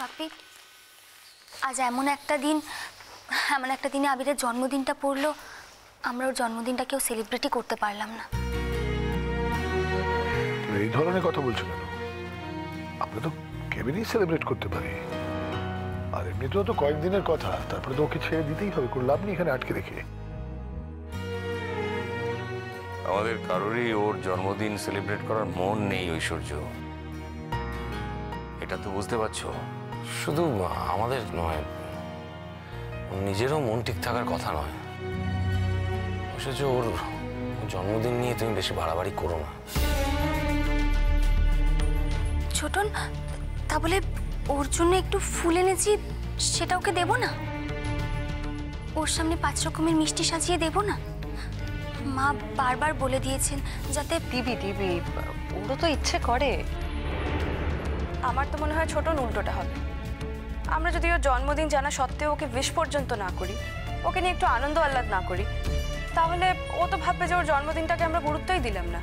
বাপি, আজ এমন একটা দিনে আবিরের জন্মদিনটা পড়লো, আমরা ওর জন্মদিনটা কেউ সেলিব্রেটই করতে পারলাম না। এই ধরনের কথা বলছো কেন? আমরা তো কেবিনেই সেলিব্রেট করতে পারি। আর এমনিতেও তো কয়েকদিনের কথা, তারপরে তো ওকে ছেড়ে দিতেই হবে, কোনো লাভ নেই এখানে আটকে রেখে। আমাদের কারোরই ওর জন্মদিন সেলিব্রেট করার মন নেই ঐশ্বর্য, এটা তো বুঝতে পারছো। শুধু আমাদের নয়, নিজেরও মন ঠিক থাকার কথা নয়। ঐশ্বর্য, ওর জন্মদিন নিয়ে তুমি বেশি বাড়াবাড়ি করো না। ছোটন, তা বলে ওর জন্য একটু ফুল এনেছি, সেটা ওকে দেবো না? ওর সামনে 5 রকমের মিষ্টি সাজিয়ে দেবো না? মা বারবার বলে দিয়েছেন যাতে দিবি ওরও তো ইচ্ছে করে। আমার তো মনে হয় ছোটন উল্টোটা হবে। আমরা যদি ওর জন্মদিন জানা সত্ত্বেও ওকে উইশ পর্যন্ত না করি, ওকে নিয়ে একটু আনন্দ আহ্লাদ না করি, তাহলে ও তো ভাববে যে ওর জন্মদিনটাকে আমরা গুরুত্বই দিলাম না।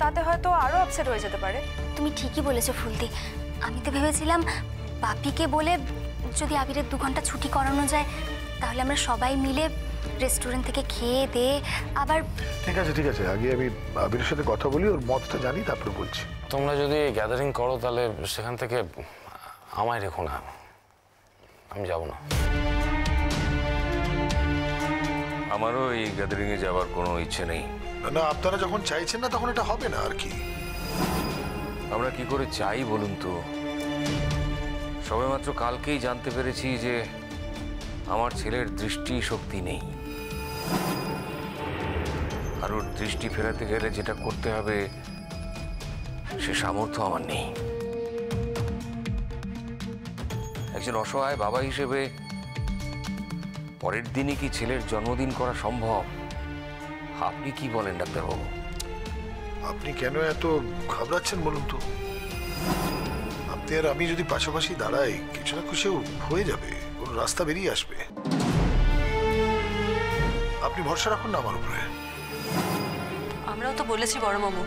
তাতে হয়তো আরো আপসেট হয়ে যেতে পারে। তুমি ঠিকই বলেছো ফুলদি। আমি তো ভেবেছিলাম বাপিকে বলে যদি আবিরের 2 ঘন্টা ছুটি করানো যায়, তাহলে আমরা সবাই মিলে রেস্টুরেন্ট থেকে খেয়ে দিয়ে আবার। ঠিক আছে, আগে আমি আবিরের সাথে কথা বলি, ওর মতটা জানি, তারপরে বলছি। তোমরা যদি গ্যাদারিং করো তাহলে সেখান থেকে আমায় রেখো না, আমি যাব না। আমারও এই গ্যাদারিং এ যাওয়ার কোনো ইচ্ছে নেই। না, আপনারা যখন চাইছেন না তখন এটা হবে না আর কি। আমরা কি করে চাই বলুন তো? সবেমাত্র কালকেই জানতে পেরেছি যে আমার ছেলের দৃষ্টি শক্তি নেই, আর ওর দৃষ্টি ফেরাতে গেলে যেটা করতে হবে সে সামর্থ্য আমার নেই। একজন অসহায় বাবা হিসেবে পরের দিনই কি ছেলের জন্মদিন করা সম্ভব? আপনি কি বলেন ডাক্তারবাবু? আপনি কেন এত ঘাবড়াচ্ছেন বলুন তো? আপনি আর আমি যদি পাশাপাশি দাঁড়াই, কিছু না কিছু হয়ে যাবে, কোনো রাস্তা বেরিয়ে আসবে। আপনি ভরসা রাখুন না আমার উপরে। আমরাও তো বলেছি বড় মামু,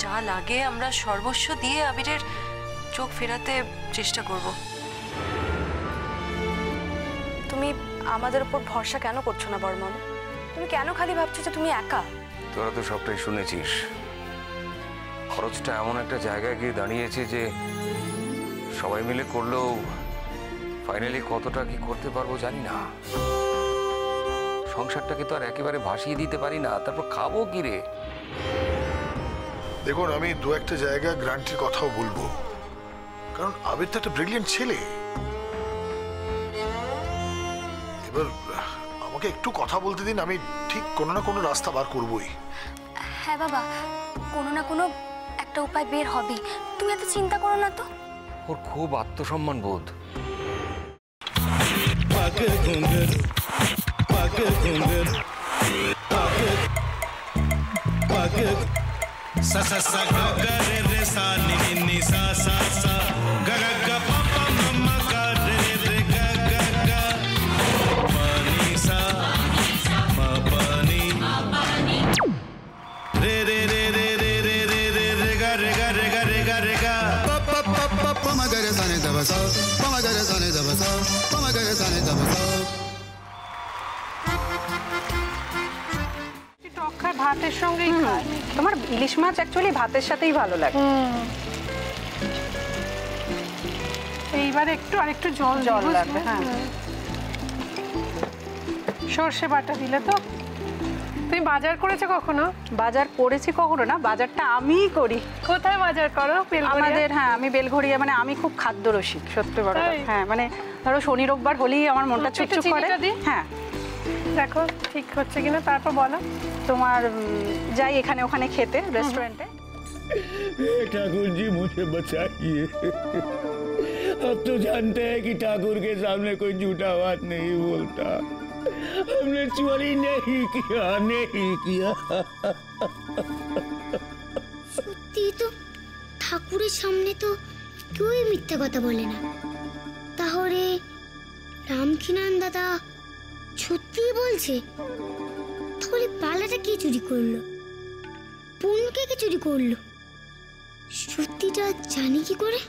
যা লাগে আমরা সর্বস্ব দিয়ে আবিরের চোখ ফেরাতে চেষ্টা করব। তুমি আমাদের উপর ভরসা কেন করছো না বড় মামু? তুমি কেন খালি ভাবছো যে তুমি একা? তোরা তো সবটাই শুনেছিস। খরচটা এমন একটা জায়গায় গিয়ে দাঁড়িয়েছে যে সবাই মিলে করলেও ফাইনালি কতটা কি করতে পারবো জানি না। সংসারটাকে তো আর একেবারে ভাসিয়ে দিতে পারি না, তারপর খাবো কি রে? দেখুন, আমি 2-1টা জায়গা গ্রান্টের কথাও বলবো, কারণ আবির তো একটা ব্রিলিয়েন্ট ছেলে। এবার আমাকে একটু কথা বলতে দিন, আমি ঠিক কোনো না কোনো রাস্তা বার করবই। হ্যাঁ বাবা, কোনো না কোনো একটা উপায় বের হবে, তুমি এত চিন্তা করো না তো। ওর খুব আত্মসম্মান বোধ। sa sa sa ga ga re re sa ni ni ni sa sa sa ga ga ga pa pa ma ma ga re re ga ga ga pa ni sa ma pa ni re re re re re re re re re ga re ga re ga re ga re ga pa pa pa pa pa ma ga re sa ni da ba sa pa ma ga re sa ni da ba sa pa ma ga re sa ni da ba sa ভাতের সঙ্গেই খায়। তোমার ইলিশ মাছ actually ভাতের সাথেই ভালো লাগে। এইবারে আরেকটু জল লাগবে। হ্যাঁ, সর্ষে বাটা দিলে তো। তুমি বাজার করেছো কখনো? বাজার করেছি কখনো না, বাজারটা আমিই করি। কোথায় বাজার করো? আমাদের, হ্যাঁ, আমি বেলঘড়িয়া, মানে আমি খুব খাদ্য রসিক, সত্যি বড় কথা। হ্যাঁ, মানে ধরো শনি রোববার হলেই আমার মনটা চুপচুপ করে। হ্যাঁ, দেখো ঠিক হচ্ছে কিনা, তারপর বলো। তোমার যাই এখানে ওখানে খেতে रेस्टोरेंट में। ठाकुर जी मुझे बचाइए, अब तो जानते हैं कि ठाकुर के सामने कोई झूठा बात नहीं बोलता। हमने चोरी नहीं किया। সত্যি তো, ঠাকুরের সামনে তো কেউই মিথ্যা কথা বলে না। তাহলে রামকিনান দাদা সত্যি বলছে? তাহলে পালাটা কে চুরি করলো? পুনকে কে চুরি করলো? সত্যিটা জানি কি করে?